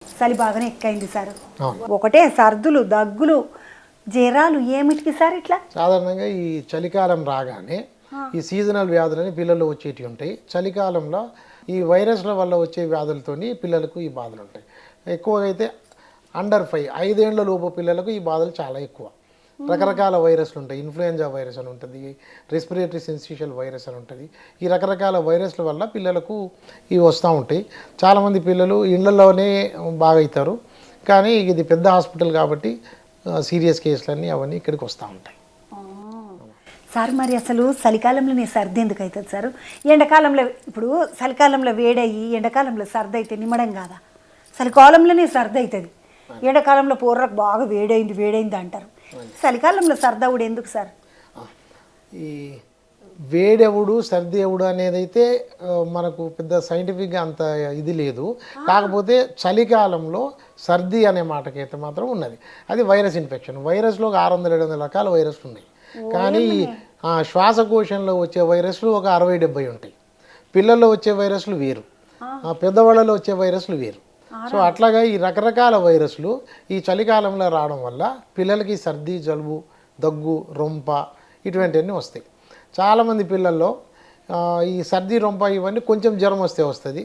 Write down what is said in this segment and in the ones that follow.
చలి బాగానే ఎక్కువైంది సార్. ఒకటే సర్దులు దగ్గులు జ్వరాలు ఏమిటికి సార్ ఇట్లా? సాధారణంగా ఈ చలికాలం రాగానే ఈ సీజనల్ వ్యాధులని పిల్లలు వచ్చేటివి ఉంటాయి. చలికాలంలో ఈ వైరస్ల వల్ల వచ్చే వ్యాధులతోని పిల్లలకు ఈ బాధలు ఉంటాయి. ఎక్కువగా అయితే అండర్ 5 ఏళ్ల లోపు పిల్లలకు ఈ బాధలు చాలా ఎక్కువ. రకరకాల వైరస్లు ఉంటాయి. ఇన్ఫ్లుయెంజా వైరస్ అని ఉంటుంది, రెస్పిరేటరీ సిన్సిషియల్ వైరస్ అని ఉంటుంది. ఈ రకరకాల వైరస్ల వల్ల పిల్లలకు ఇవి వస్తూ ఉంటాయి. చాలామంది పిల్లలు ఇళ్లలోనే బాగా అవుతారు, కానీ ఇది పెద్ద హాస్పిటల్ కాబట్టి సీరియస్ కేసులన్నీ అవన్నీ ఇక్కడికి వస్తూ ఉంటాయి. సార్ మరి అసలు చలికాలంలోనే సర్ది ఎందుకు అవుతుంది సార్? ఎండాకాలంలో ఇప్పుడు చలికాలంలో వేడయ్యి ఎండాకాలంలో సర్ది అయితే నిమ్మడం కాదా? చలికాలంలోనే సర్ది అవుతుంది, ఎండాకాలంలో పూర్రకు బాగా వేడైంది అంటారు. చలికాలంలో సర్దవుడు ఎందుకు సార్? ఈ వేడెవుడు సర్ది ఎవడు అనేది అయితే మనకు పెద్ద సైంటిఫిక్గా అంత ఇది లేదు. కాకపోతే చలికాలంలో సర్ది అనే మాటకైతే మాత్రం ఉన్నది. అది వైరస్ ఇన్ఫెక్షన్. వైరస్లో 600-700 రకాల వైరస్లు ఉన్నాయి, కానీ శ్వాసకోశంలో వచ్చే వైరస్లు ఒక 60-70 ఉంటాయి. పిల్లల్లో వచ్చే వైరస్లు వేరు, పెద్దవాళ్ళలో వచ్చే వైరస్లు వేరు. సో అట్లాగా ఈ రకరకాల వైరస్లు ఈ చలికాలంలో రావడం వల్ల పిల్లలకి సర్ది, జలుబు, దగ్గు, రొంప ఇటువంటివన్నీ వస్తాయి. చాలామంది పిల్లల్లో ఈ సర్ది, రొంప ఇవన్నీ కొంచెం జ్వరం వస్తే వస్తుంది.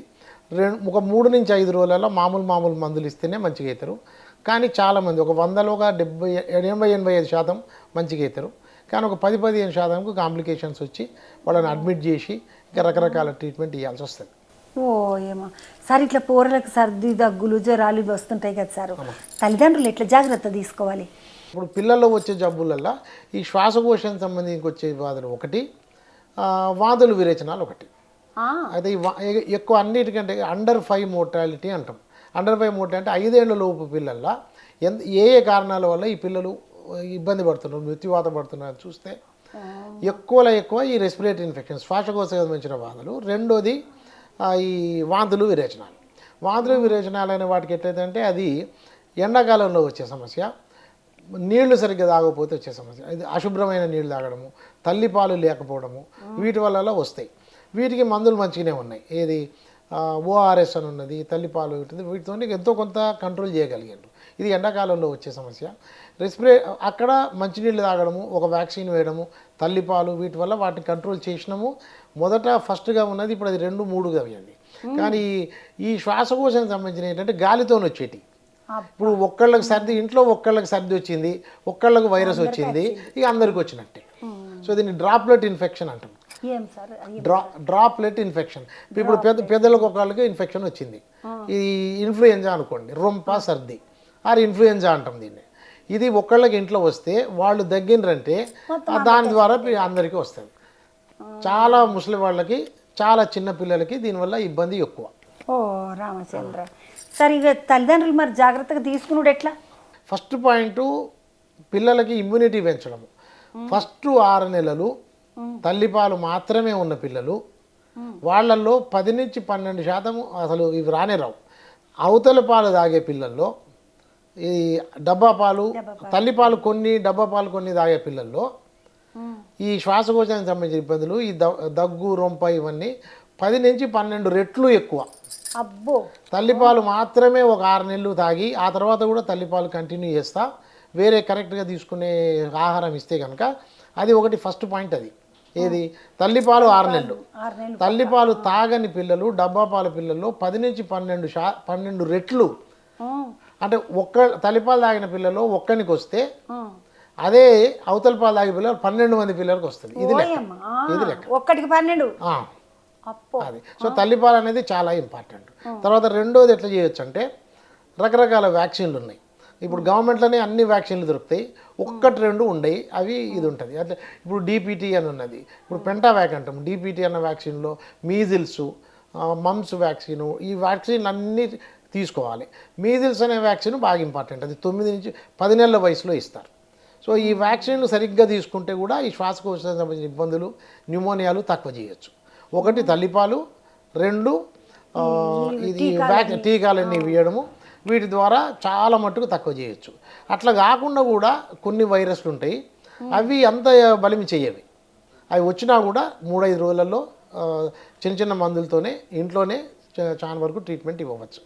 ఒక 3 నుంచి 5 రోజులలో మామూలు మందులు ఇస్తేనే మంచిగా అవుతారు. కానీ చాలామంది ఒక 100లో ఒక 80-85% మంచిగా అవుతారు. కానీ ఒక 10-15% కాంప్లికేషన్స్ వచ్చి వాళ్ళని అడ్మిట్ చేసి ఇంకా రకరకాల ట్రీట్మెంట్ ఇవ్వాల్సి వస్తుంది. ఓ ఏమో సార్, ఇట్లా పోరలకు సర్ది, దగ్గులు, జ్వరాలు వస్తుంటాయి కదా సార్, తల్లిదండ్రులు ఎట్లా జాగ్రత్త తీసుకోవాలి? ఇప్పుడు పిల్లల్లో వచ్చే జబ్బులల్లో ఈ శ్వాసకోశానికి సంబంధించి వచ్చే బాధలు ఒకటి, వాంతులు విరేచనాలు ఒకటి. అయితే ఎక్కువ అన్నిటికంటే అండర్ 5 మోర్టాలిటీ అంటాం. అండర్ 5 మోర్టాలిటీ అంటే 5 ఏళ్ల లోపు పిల్లల్లో ఏ కారణాల వల్ల ఈ పిల్లలు ఇబ్బంది పడుతున్నారు, మృత్యువాత పడుతున్నారు చూస్తే ఎక్కువ ఈ రెస్పిరేటరీ ఇన్ఫెక్షన్, శ్వాసకోశకు సంబంధించిన బాధలు. రెండోది ఈ వాంతులు విరేచనాలు అనే వాటికి ఎట్లయితే అంటే అది ఎండాకాలంలో వచ్చే సమస్య, నీళ్లు సరిగ్గా తాగకపోతే వచ్చే సమస్య, ఇది అశుభ్రమైన నీళ్లు తాగడము, తల్లిపాలు లేకపోవడము, వీటి వల్ల వస్తాయి. వీటికి మందులు మంచిగానే ఉన్నాయి. ఏది ఓఆర్ఎస్ అని ఉన్నది, తల్లిపాలు ఉంటుంది. వీటితో ఎంతో కొంత కంట్రోల్ చేయగలిగారు. ఇది ఎండాకాలంలో వచ్చే సమస్య. అక్కడ మంచినీళ్ళు తాగడము, ఒక వ్యాక్సిన్ వేయడము, తల్లిపాలు, వీటి వల్ల వాటిని కంట్రోల్ చేసినాము. ఫస్ట్గా ఉన్నది, ఇప్పుడు అది 2-3గా అయ్యింది. కానీ ఈ శ్వాసకోశానికి సంబంధించిన ఏంటంటే గాలితో వచ్చేటి. ఇప్పుడు ఇంట్లో ఒక్కళ్ళకి సర్ది వచ్చింది, ఒక్కళ్ళకు వైరస్ వచ్చింది, ఇక అందరికి వచ్చినట్టే. సో దీన్ని డ్రాప్లెట్ ఇన్ఫెక్షన్ అంటాం. Droplet infection. ఇప్పుడు పెద్దలకు ఒకళ్ళకి ఇన్ఫెక్షన్ వచ్చింది, ఈ ఇన్ఫ్లుయెంజా అనుకోండి, రొంప, సర్ది ఆర్ ఇన్ఫ్లుయెంజా అంటాం దీన్ని. ఇది ఒక్కళ్ళకి ఇంట్లో వస్తే వాళ్ళు దగ్గినరంటే దాని ద్వారా అందరికీ వస్తుంది. చాలా ముసలి వాళ్ళకి, చాలా చిన్న పిల్లలకి దీనివల్ల ఇబ్బంది ఎక్కువ. ఓ రామచంద్ర, సరే ఇక తల్లిదండ్రులు మరి జాగ్రత్తగా తీసుకున్నాడు ఎట్లా? ఫస్ట్ పాయింట్, పిల్లలకి ఇమ్యూనిటీ పెంచడము. ఫస్ట్ 6 నెలలు తల్లిపాలు మాత్రమే ఉన్న పిల్లలు, వాళ్ళల్లో 10-12% అసలు ఇవి రానే రావు. అవతల పాలు తాగే పిల్లల్లో, ఈ డబ్బా పాలు, తల్లిపాలు కొన్ని, డబ్బా పాలు కొన్ని తాగే పిల్లల్లో ఈ శ్వాసకోశానికి సంబంధించిన ఇబ్బందులు, ఈ దగ్గు, రొంప ఇవన్నీ 10-12 రెట్లు ఎక్కువ. అబ్బో. తల్లిపాలు మాత్రమే ఒక 6 నెలలు తాగి ఆ తర్వాత కూడా తల్లిపాలు కంటిన్యూ చేస్తా వేరే కరెక్ట్గా తీసుకునే ఆహారం ఇస్తే కనుక అది ఒకటి ఫస్ట్ పాయింట్. అది ఏది తల్లిపాలు 6 నెలలు. తల్లిపాలు తాగని పిల్లలు, డబ్బా పాల పిల్లల్లో 10-12 రెట్లు. అంటే తల్లిపాలు తాగిన పిల్లలు ఒక్కనికి వస్తే, అదే అవతల పాలు తాగే పిల్లలు 12 మంది పిల్లలకు వస్తుంది. ఇది లెక్క. ఒక్కటికి 12. అది. సో తల్లిపాలు అనేది చాలా ఇంపార్టెంట్. తర్వాత రెండోది ఎట్లా చేయొచ్చు అంటే, రకరకాల వ్యాక్సిన్లు ఉన్నాయి. ఇప్పుడు గవర్నమెంట్లోనే అన్ని వ్యాక్సిన్లు దొరుకుతాయి, 1-2 ఉండయి, అవి ఇది ఉంటుంది. అట్లా ఇప్పుడు DPT అని ఉన్నది, ఇప్పుడు పెంటావ్యాక్ అంటాం. DPT అన్న వ్యాక్సిన్లో మీజిల్స్, మమ్స్ వ్యాక్సిన్, ఈ వ్యాక్సిన్లు అన్నీ తీసుకోవాలి. మీజిల్స్ అనే వ్యాక్సిన్ బాగా ఇంపార్టెంట్, అది 9-10 నెలల వయసులో ఇస్తారు. సో ఈ వ్యాక్సిన్లు సరిగ్గా తీసుకుంటే కూడా ఈ శ్వాసకోశానికి సంబంధించిన ఇబ్బందులు, న్యూమోనియాలు తక్కువ చేయొచ్చు. ఒకటి తల్లిపాలు, 2 ఇది టీకాలన్నీ వేయడము, వీటి ద్వారా చాలా మట్టుకు తక్కువ చేయొచ్చు. అట్లా కాకుండా కూడా కొన్ని వైరస్లు ఉంటాయి, అవి అంత బలిమి చేయవి. అవి వచ్చినా కూడా 3-5 రోజులలో చిన్న మందులతోనే ఇంట్లోనే చాలా వరకు ట్రీట్మెంట్ ఇవ్వవచ్చు.